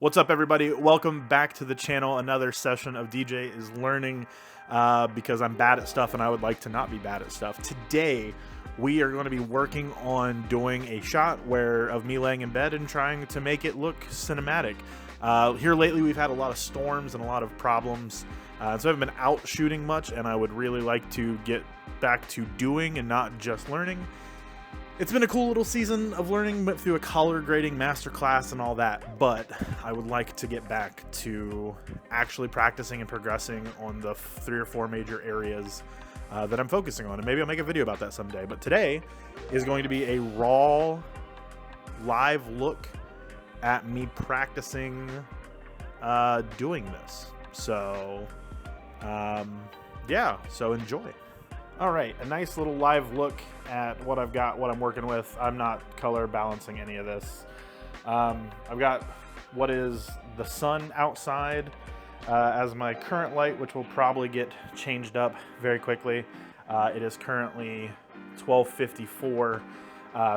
What's up, everybody? Welcome back to the channel. Another session of DJ is Learning, because I'm bad at stuff and I would like to not be bad at stuff. Today, we are going to be working on doing a shot of me laying in bed and trying to make it look cinematic. Here lately, we've had a lot of storms and a lot of problems, so I haven't been out shooting much, and I would really like to get back to doing and not just learning. It's been a cool little season of learning, went through a color grading masterclass and all that, but I would like to get back to actually practicing and progressing on the 3 or 4 major areas that I'm focusing on, and maybe I'll make a video about that someday. But today is going to be a raw, live look at me practicing doing this. So, yeah, so enjoy. All right, a nice little live look at what I've got, what I'm working with. I'm not color balancing any of this. I've got what is the sun outside as my current light, which will probably get changed up very quickly. It is currently 12:54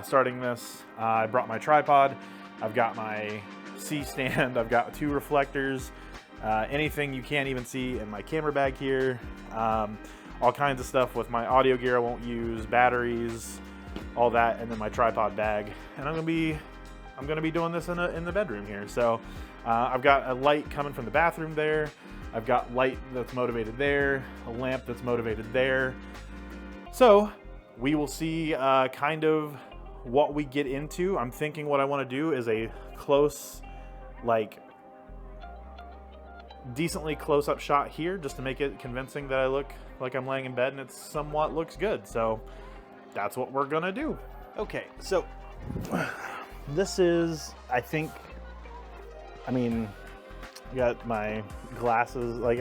starting this. I brought my tripod. I've got my C-stand. I've got 2 reflectors. Anything you can't even see in my camera bag here. All kinds of stuff with my audio gear I won't use, batteries, all that, and then my tripod bag. And I'm gonna be doing this in the bedroom here. So I've got a light coming from the bathroom there. I've got light that's motivated there, a lamp that's motivated there. So we will see kind of what we get into. I'm thinking what I want to do is a close, like decently close-up shot here, just to make it convincing that I look like I'm laying in bed and it somewhat looks good. So that's what we're gonna do. Okay, so this is, I got my glasses, like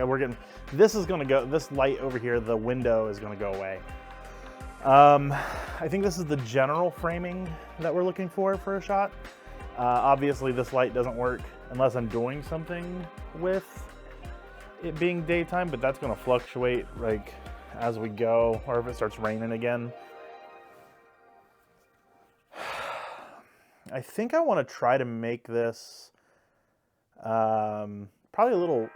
this is gonna go, this light over here, the window is gonna go away. I think this is the general framing that we're looking for a shot. Obviously this light doesn't work unless I'm doing something with it being daytime, but that's going to fluctuate like as we go, or if it starts raining again. I think I want to try to make this probably a little,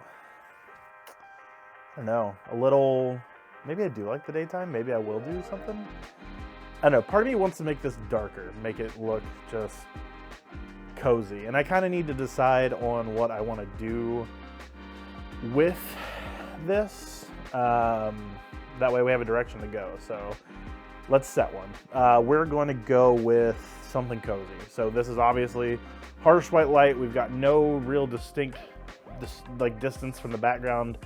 I don't know, maybe I do like the daytime, maybe I will do something. I don't know, part of me wants to make this darker, make it look just cozy, and I kind of need to decide on what I want to do with this. That way we have a direction to go. So let's set one. We're going to go with something cozy. So this is obviously harsh white light. We've got no real distinct distance from the background.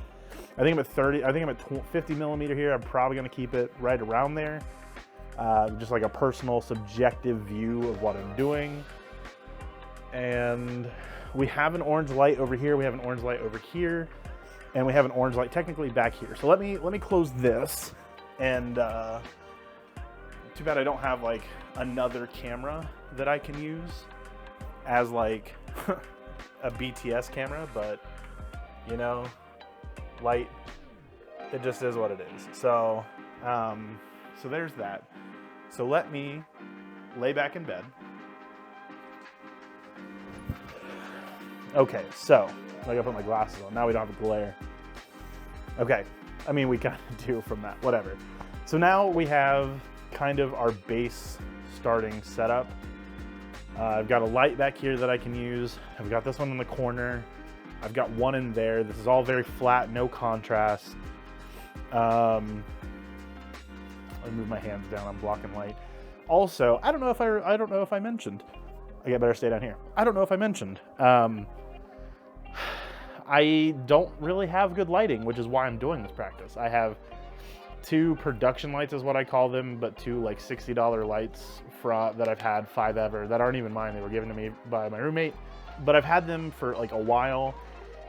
I think I'm at 30. I think I'm at 50 millimeter here. I'm probably going to keep it right around there. Just like a personal subjective view of what I'm doing. And we have an orange light over here. We have an orange light over here. And we have an orange light technically back here. So let me close this. And too bad I don't have like another camera that I can use as like a BTS camera, but you know, light, it just is what it is. So so there's that. So let me lay back in bed. Okay, so I gotta put my glasses on. Now we don't have a glare. Okay, I mean, we kind of do from that, whatever. So now we have kind of our base starting setup. I've got a light back here that I can use. I've got this one in the corner. I've got one in there. This is all very flat, no contrast. Let me move my hands down. I'm blocking light. Also, I don't know if I mentioned. I better stay down here. I don't know if I mentioned. I don't really have good lighting, which is why I'm doing this practice. I have 2 production lights is what I call them, but 2 like $60 lights that I've had 5 ever that aren't even mine. They were given to me by my roommate, but I've had them for like a while,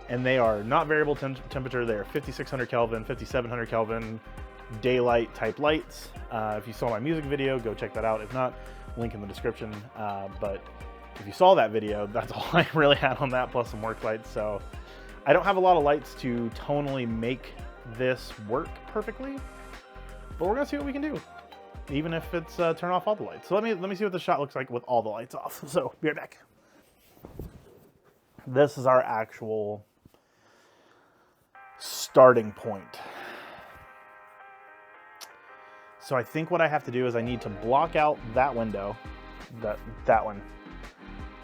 and they are not variable temperature. They are 5600 Kelvin, 5700 Kelvin, daylight type lights. If you saw my music video, go check that out. If not, link in the description. But if you saw that video, that's all I really had on that, plus some work lights. So I don't have a lot of lights to tonally make this work perfectly, but we're gonna see what we can do, even if it's turn off all the lights. So let me see what the shot looks like with all the lights off. So be right back. this is our actual starting point. So I think what I have to do is I need to block out that window, that one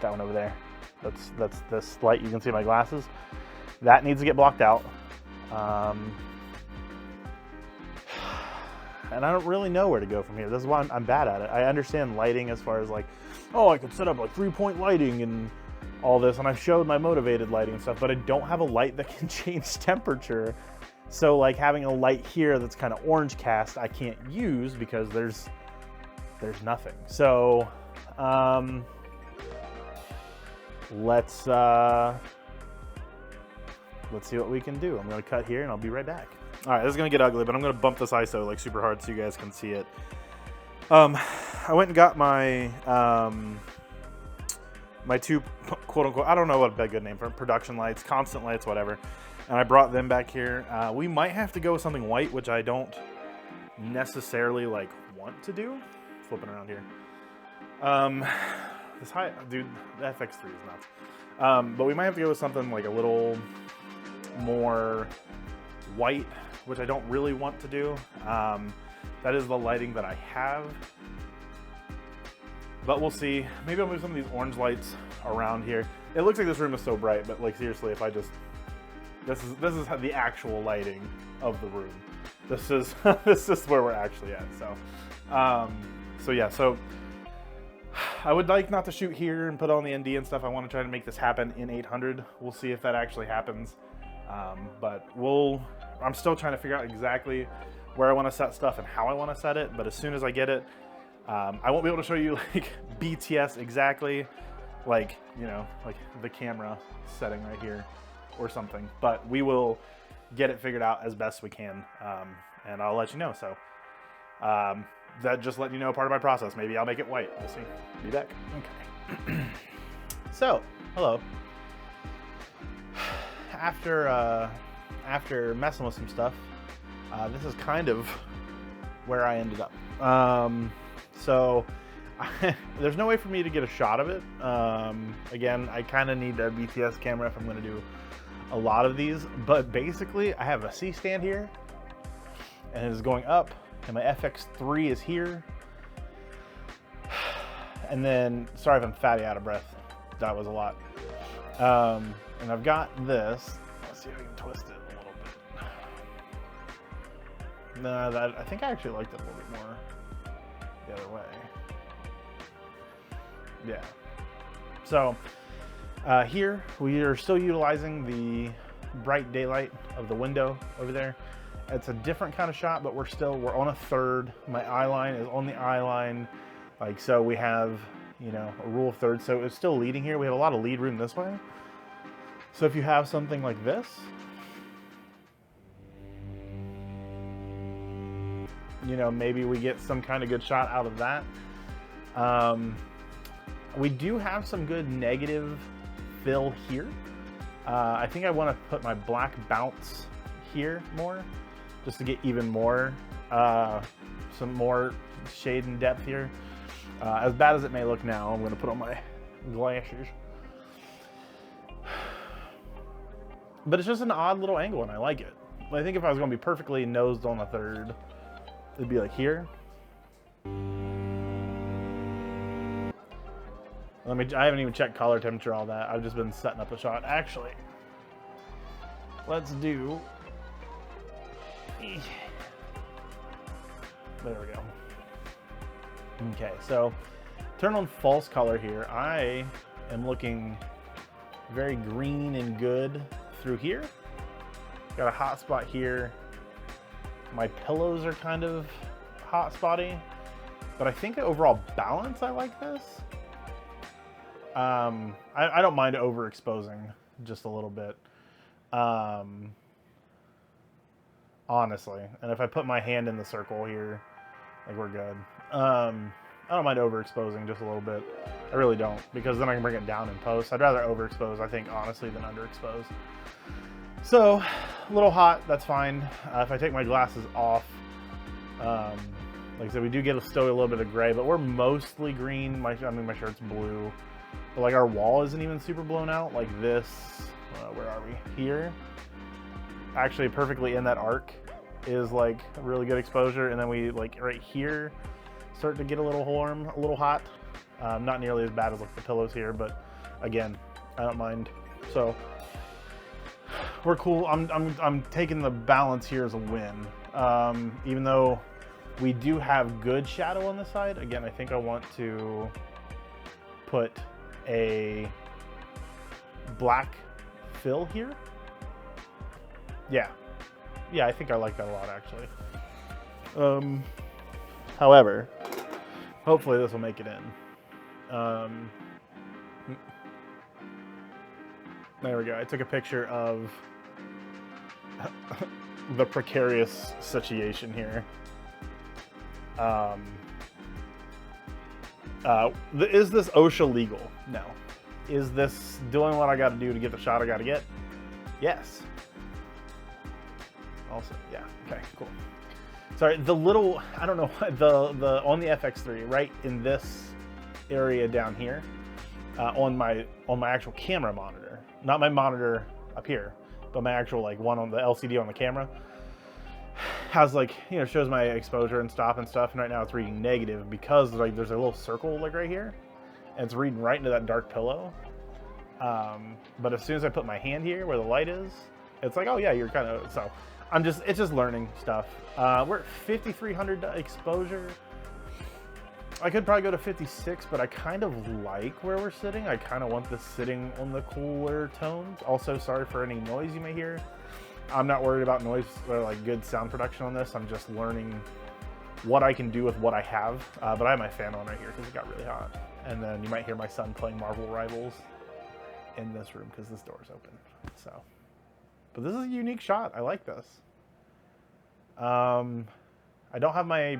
over there. That's this light. You can see my glasses. That needs to get blocked out. And I don't really know where to go from here. This is why I'm bad at it. I understand lighting as far as like, oh, I could set up like 3-point lighting and all this, and I've showed my motivated lighting and stuff, but I don't have a light that can change temperature. So like having a light here that's kind of orange cast, I can't use because there's nothing. So let's see what we can do. I'm gonna cut here and I'll be right back. All right, this is gonna get ugly, but I'm gonna bump this ISO like super hard so you guys can see it. I went and got my my two quote unquote, I don't know what a good name for it, production lights, constant lights, whatever. And I brought them back here. We might have to go with something white, which I don't necessarily like want to do. Flipping around here. This high, dude, the FX3 is nuts. But we might have to go with something like a little more white, which I don't really want to do. That is the lighting that I have. But we'll see. Maybe I'll move some of these orange lights around here. It looks like this room is so bright, but like seriously, if I just, this is the actual lighting of the room. This is this is where we're actually at. So yeah. So I would like not to shoot here and put on the ND and stuff. I want to try to make this happen in 800. We'll see if that actually happens. But I'm still trying to figure out exactly where I want to set stuff and how I want to set it. But as soon as I get it, I won't be able to show you like BTS exactly, like, you know, like the camera setting right here or something. But we will get it figured out as best we can, and I'll let you know. So that just letting you know part of my process. Maybe I'll make it white. We'll see. Be back. Okay. So, hello. After messing with some stuff, this is kind of where I ended up. So there's no way for me to get a shot of it. Again, I kind of need a BTS camera if I'm going to do a lot of these. But basically, I have a C-stand here, and it is going up, and my FX3 is here. And then, sorry if I'm fatty out of breath. That was a lot. And I've got this. Let's see if I can twist it a little bit. No, I think I actually liked it a little bit more the other way. Yeah. So here we are still utilizing the bright daylight of the window over there. It's a different kind of shot, but we're on a third. My eye line is on the eye line. Like, so we have, you know, a rule of thirds. So it's still leading here. We have a lot of lead room this way. So if you have something like this, you know, maybe we get some kind of good shot out of that. We do have some good negative fill here. I think I want to put my black bounce here more, just to get even more, some more shade and depth here. As bad as it may look now, I'm going to put on my glasses. But it's just an odd little angle, and I like it. I think if I was going to be perfectly nosed on a third, it'd be like here. I haven't even checked color temperature, all that. I've just been setting up a shot. Actually, let's do, there we go. Okay, so turn on false color here. I am looking very green and good through here. Got a hot spot here. My pillows are kind of hot spotty, but I think the overall balance, I like this. I don't mind overexposing just a little bit, honestly. And if I put my hand in the circle here, like, we're good. I don't mind overexposing just a little bit. I really don't, because then I can bring it down in post. I'd rather overexpose, I think, honestly, than underexpose. So, a little hot, that's fine. If I take my glasses off, like I said, we do get still a little bit of gray, but we're mostly green. I mean, my shirt's blue. But like our wall isn't even super blown out. Like this, where are we? Here. Actually perfectly in that arc is like a really good exposure. And then we like right here start to get a little warm, a little hot. Not nearly as bad as like the pillows here, but again, I don't mind. So we're cool. I'm taking the balance here as a win. Even though we do have good shadow on the side. Again, I think I want to put a black fill here. Yeah, I think I like that a lot actually. However, hopefully this will make it in. There we go. I took a picture of the precarious situation here. Is this OSHA legal? No. Is this doing what I got to do to get the shot I got to get? Yes. Also, yeah. Okay, cool. Sorry, the little, I don't know, the on the FX3, right in this area down here, on my actual camera monitor, not my monitor up here, but my actual like one on the LCD on the camera, has like, you know, shows my exposure and stop and stuff, and right now it's reading negative because like there's a little circle like right here, and it's reading right into that dark pillow. But as soon as I put my hand here where the light is, it's like, oh yeah, you're kind of, so it's just learning stuff. We're at 5,300 exposure. I could probably go to 56, but I kind of like where we're sitting. I kind of want this sitting on the cooler tones. Also, sorry for any noise you may hear. I'm not worried about noise or like good sound production on this. I'm just learning what I can do with what I have. But I have my fan on right here because it got really hot. And then you might hear my son playing Marvel Rivals in this room because this door is open. So, but this is a unique shot. I like this. I don't have my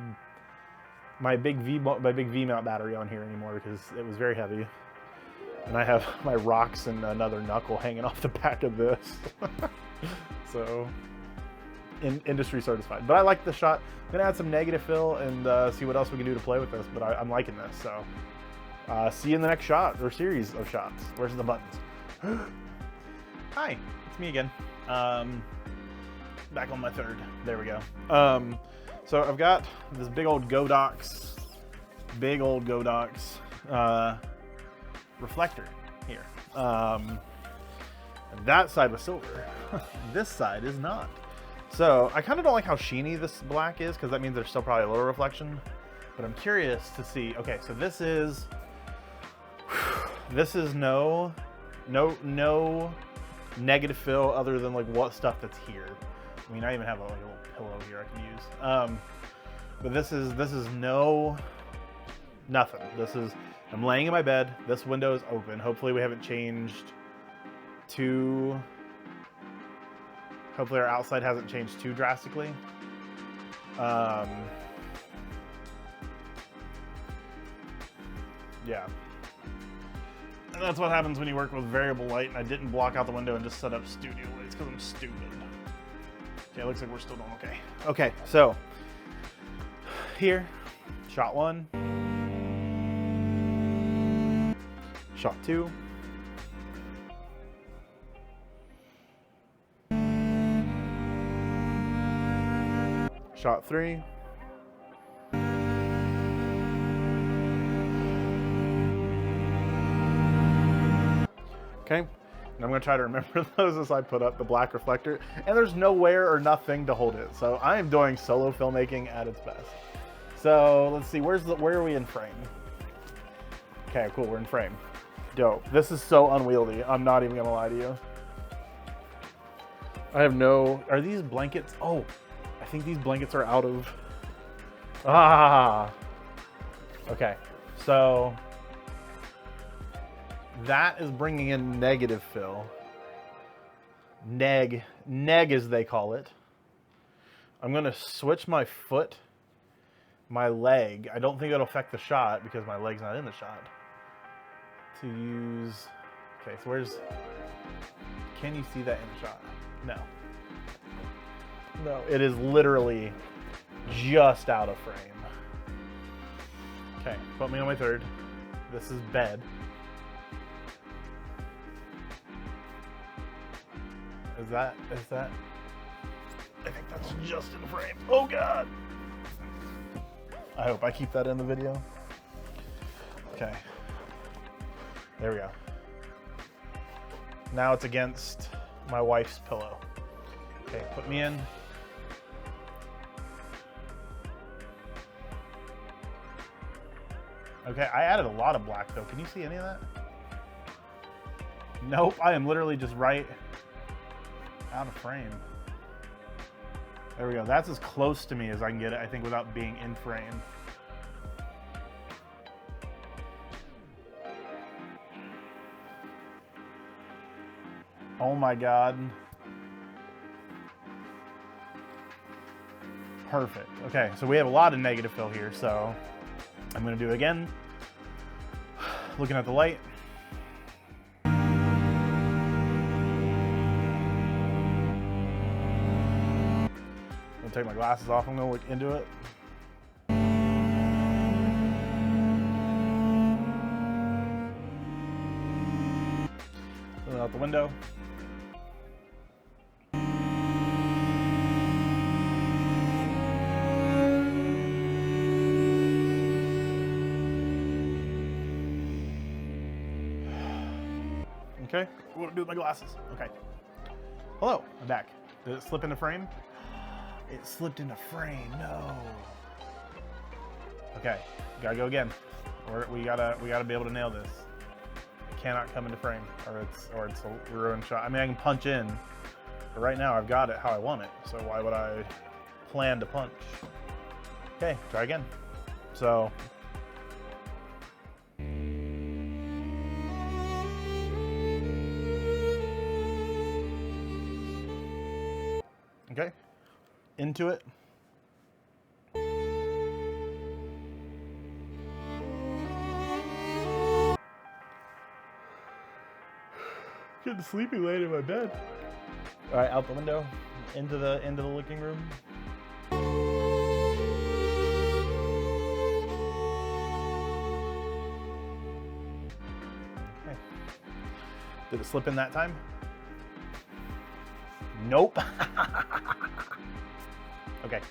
big V mount battery on here anymore because it was very heavy, and I have my rocks and another knuckle hanging off the back of this. So, industry certified. But I like the shot. I'm gonna add some negative fill and see what else we can do to play with this. But I'm liking this. So, see you in the next shot or series of shots. Where's the buttons? Hi, it's me again. Back on my third. There we go. So I've got this big old Godox reflector here. And that side was silver. This side is not. So I kind of don't like how sheeny this black is because that means there's still probably a little reflection. But I'm curious to see. Okay, so this is no negative fill other than like what stuff that's here. I mean, I even have like a little pillow here I can use. But this is nothing. I'm laying in my bed. This window is open. Hopefully we haven't changed too, hopefully our outside hasn't changed too drastically. Yeah. And that's what happens when you work with variable light, and I didn't block out the window and just set up studio lights because I'm stupid. Okay, it looks like we're still doing okay. Okay, so here, shot 1, shot 2, shot 3, okay, and I'm going to try to remember those as I put up the black reflector, and there's nowhere or nothing to hold it, so I am doing solo filmmaking at its best. So let's see, where are we in frame? Okay, cool, we're in frame. Dope. This is so unwieldy, I'm not even going to lie to you. I have no, are these blankets? Oh, I think these blankets are out of, okay, so that is bringing in negative fill. Neg as they call it. I'm gonna switch my foot, my leg. I don't think it'll affect the shot because my leg's not in the shot. To use, okay, so can you see that in the shot? No. No, it is literally just out of frame. Okay, put me on my third. This is bed. Is that, I think that's just in frame. Oh God. I hope I keep that in the video. Okay. There we go. Now it's against my wife's pillow. Okay, put me in. Okay, I added a lot of black though. Can you see any of that? Nope, I am literally just right out of frame. There we go. That's as close to me as I can get it, I think, without being in frame. Oh my God. Perfect. Okay, so we have a lot of negative fill here, so I'm gonna do it again. Looking at the light. I'm gonna take my glasses off. I'm gonna look into it. Put it out the window. Okay, what do I do with my glasses? Okay. Hello, I'm back. Did it slip into frame? It slipped into frame, no. Okay, gotta go again. We gotta be able to nail this. It cannot come into frame, or it's a ruined shot. I mean, I can punch in, but right now I've got it how I want it. So why would I plan to punch? Okay, try again. So. Okay, into it. Getting sleepy laying in my bed. All right, out the window, into the living room. Okay. Did it slip in that time? Nope. Okay.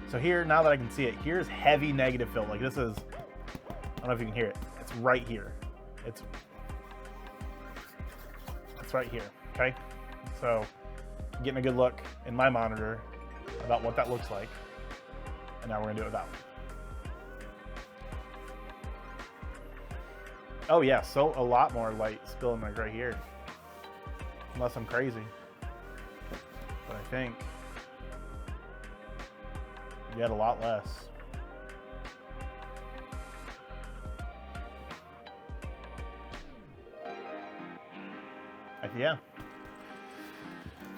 So here, now that I can see it, here's heavy negative fill. Like this is, I don't know if you can hear it. It's right here. It's right here, okay? So getting a good look in my monitor about what that looks like. And now we're gonna do it without. Oh yeah, so a lot more light spilling like right here. Unless I'm crazy. But I think you had a lot less. Yeah.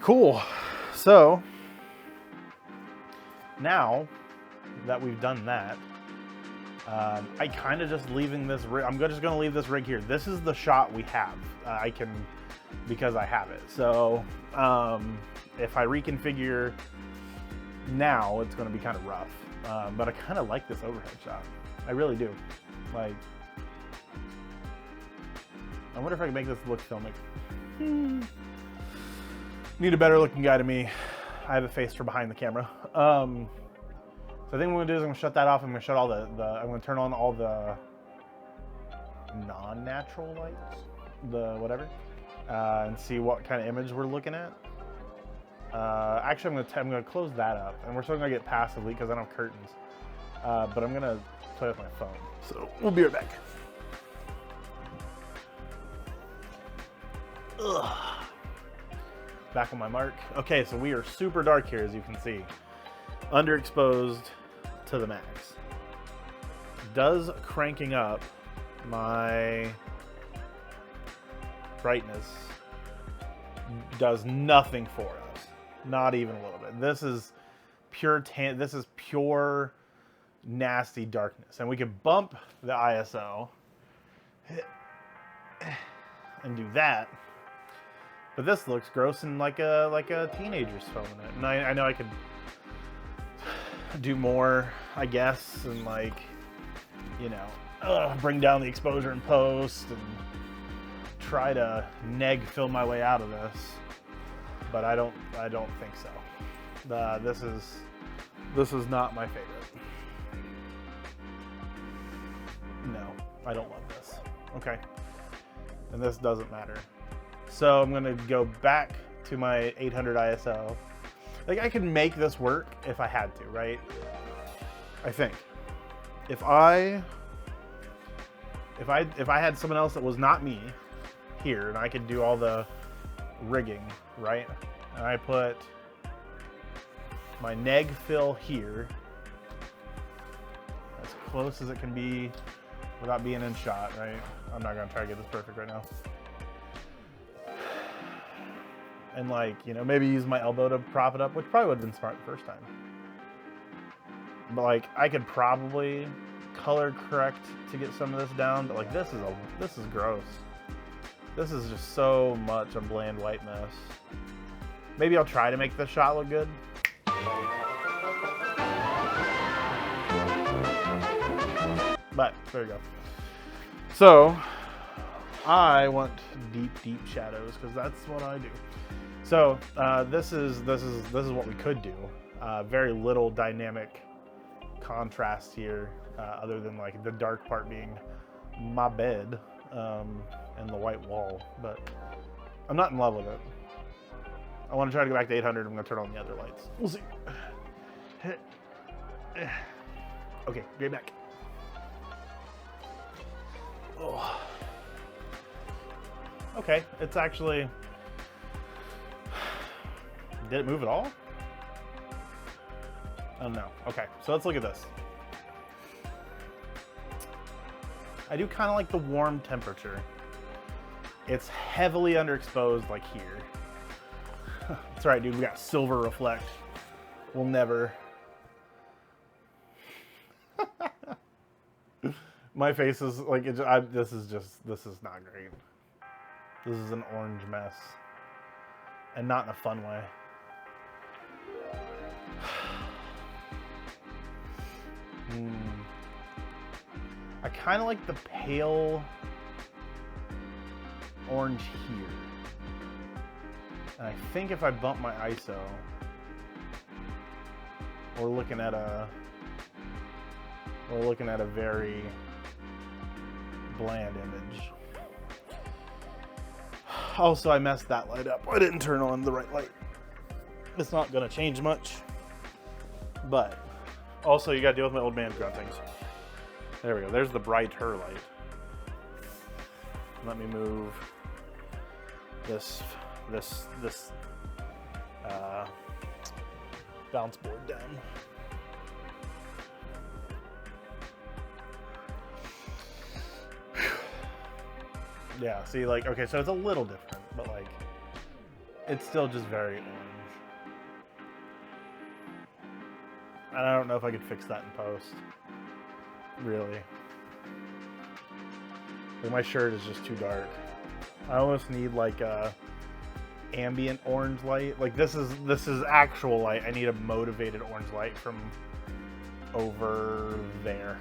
Cool. So now that we've done that, I kind of just leaving this rig. I'm just going to leave this rig here. This is the shot we have. I can, because I have it. So if I reconfigure now, it's going to be kind of rough. But I kind of like this overhead shot. I really do. Like, I wonder if I can make this look filmic. Need a better looking guy to me. I have a face for behind the camera. So I think what I'm gonna do is I'm gonna shut that off. I'm gonna shut all I'm gonna turn on all the non-natural lights, the whatever, and see what kind of image we're looking at. Actually, I'm gonna close that up, and we're still gonna get passively because I don't have curtains. But I'm gonna play with my phone. So we'll be right back. Ugh. Back on my mark. Okay, so we are super dark here, as you can see. Underexposed to the max. Does cranking up my brightness does nothing for us. Not even a little bit. This is pure this is pure nasty darkness. And we can bump the ISO and do that. But this looks gross and like a teenager's filming it. And I know I could do more, I guess, and like, you know, bring down the exposure in post and try to neg film my way out of this. but I don't think so. This is not my favorite. No, I don't love this. Okay, and this doesn't matter. So I'm gonna go back to my 800 ISO. Like, I could make this work if I had to, right? I think. If I had someone else that was not me here, and I could do all the rigging, right? And I put my neg fill here, as close as it can be without being in shot, right? I'm not gonna try to get this perfect right now. And like, you know, maybe use my elbow to prop it up, which probably would have been smart the first time. But like, I could probably color correct to get some of this down, but like, this is gross. This is just so much a bland white mess. Maybe I'll try to make the shot look good. But there you go. So I want deep shadows because that's what I do. So this is what we could do. Very little dynamic contrast here, other than like the dark part being my bed and the white wall. But I'm not in love with it. I want to try to go back to 800. I'm going to turn on the other lights. We'll see. Okay, get back. Oh. Okay, it's actually... Did it move at all? Oh no. Okay, so let's look at this. I do kind of like the warm temperature. It's heavily underexposed like here. That's right, dude, we got silver reflect. We'll never... My face is like, this is not great. This is an orange mess. And not in a fun way. I kind of like the pale orange here. And I think if I bump my ISO, we're looking at a very bland image. Also, I messed that light up. I didn't turn on the right light. It's not gonna change much, but also you gotta deal with my old man gruntings. There we go. There's the brighter light. Let me move this bounce board down. Yeah, see, like, okay, so it's a little different, but like, it's still just very orange. And I don't know if I could fix that in post. Really. Like, my shirt is just too dark. I almost need like a ambient orange light. Like, this is actual light. I need a motivated orange light from over there.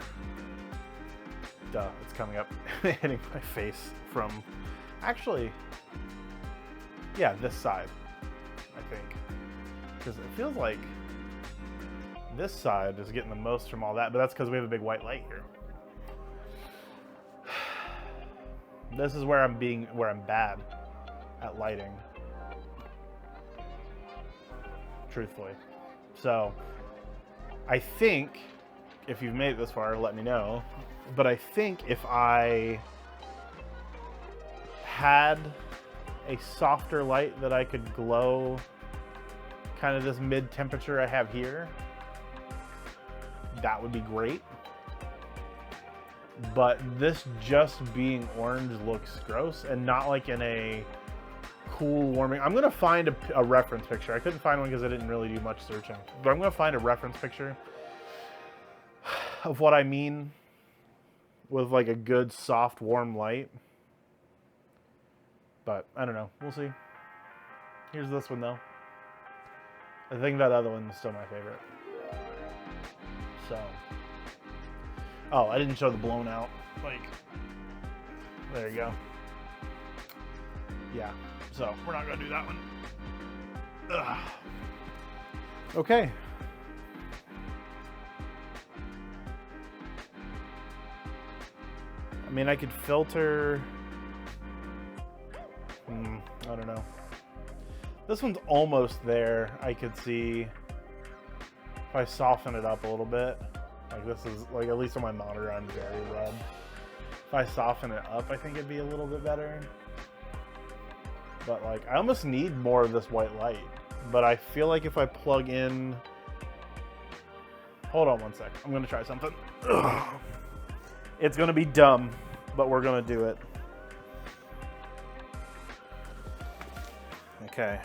Duh, it's coming up, hitting my face from, actually, yeah, this side, I think. Because it feels like this side is getting the most from all that, but that's because we have a big white light here. This is where I'm bad at lighting, truthfully. So, I think, if you've made it this far, let me know. But I think if I had a softer light that I could glow kind of this mid temperature I have here, that would be great. But this just being orange looks gross, and not like in a cool warming. I'm gonna find a reference picture. I couldn't find one because I didn't really do much searching, but I'm gonna find a reference picture of what I mean with like a good soft warm light. But I don't know, we'll see. Here's this one though. I think that other one is still my favorite. So, oh, I didn't show the blown out, like, there you go. Yeah, so we're not gonna do that one. Ugh. Okay. I mean, I could filter. I don't know. This one's almost there. I could see if I soften it up a little bit. Like this is, like, at least on my monitor, I'm very red. If I soften it up, I think it'd be a little bit better. But like, I almost need more of this white light. But I feel like if I plug in... Hold on one sec. I'm gonna try something. Ugh. It's gonna be dumb, but we're gonna do it. Okay.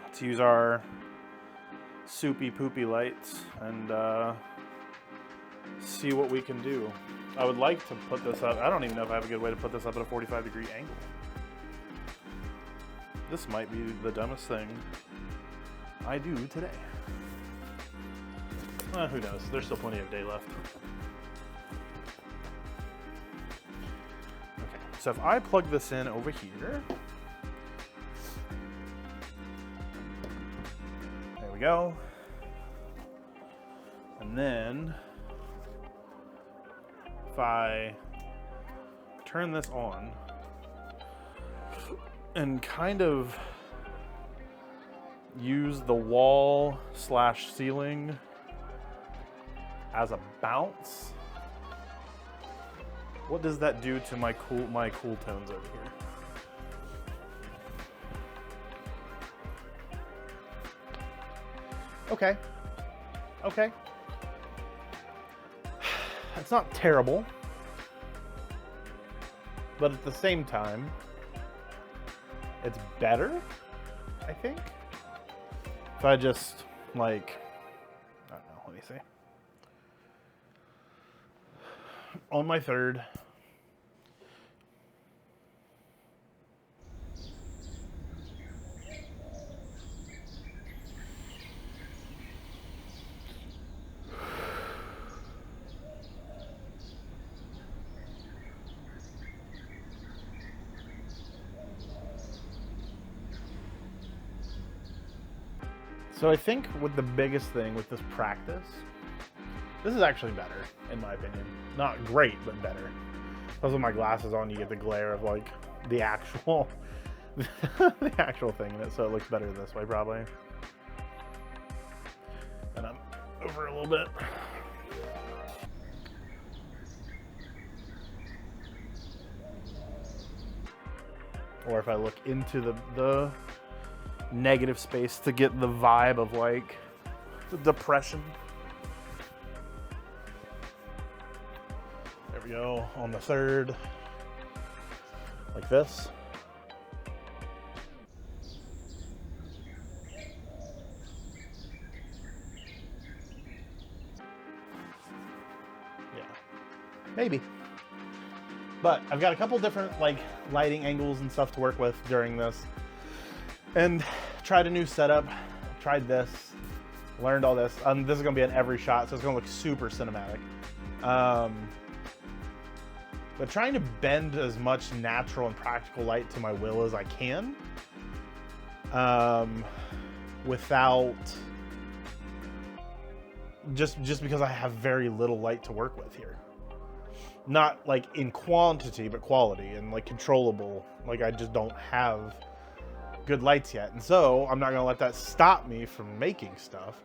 Let's use our soupy poopy lights and see what we can do. I would like to put this up. I don't even know if I have a good way to put this up at a 45-degree angle. This might be the dumbest thing I do today. Who knows? There's still plenty of day left. Okay, so if I plug this in over here, there we go. And then if I turn this on and kind of use the wall / ceiling as a bounce, what does that do to my cool tones over here? Okay. Okay. It's not terrible, but at the same time, it's better, I think. If I just, like, I don't know, let me see. On my third. So I think with the biggest thing with this practice, this is actually better, in my opinion. Not great, but better. Because with my glasses on, you get the glare of like the actual, the actual thing in it. So it looks better this way, probably. And I'm over a little bit. Or if I look into the negative space to get the vibe of like the depression. There we go, on the third, like this. Yeah, maybe. But I've got a couple different like lighting angles and stuff to work with during this. And tried a new setup, tried this, learned all this. This is gonna be in every shot, so it's gonna look super cinematic. But trying to bend as much natural and practical light to my will as I can, without, just because I have very little light to work with here. Not like in quantity, but quality and like controllable. Like I just don't have good lights yet, and so I'm not gonna let that stop me from making stuff.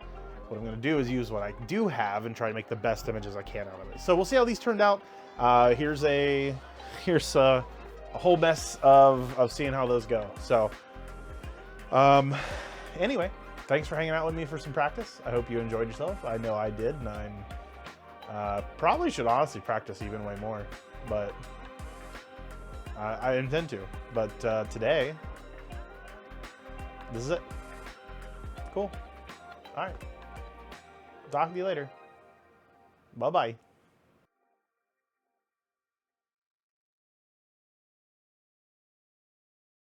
What I'm gonna do is use what I do have and try to make the best images I can out of it. So we'll see how these turned out. Here's a whole mess of seeing how those go. So anyway, thanks for hanging out with me for some practice. I hope you enjoyed yourself. I know I did, and I'm probably should honestly practice even way more, but I intend to. But today, this is it. Cool. All right. Talk to you later. Bye-bye.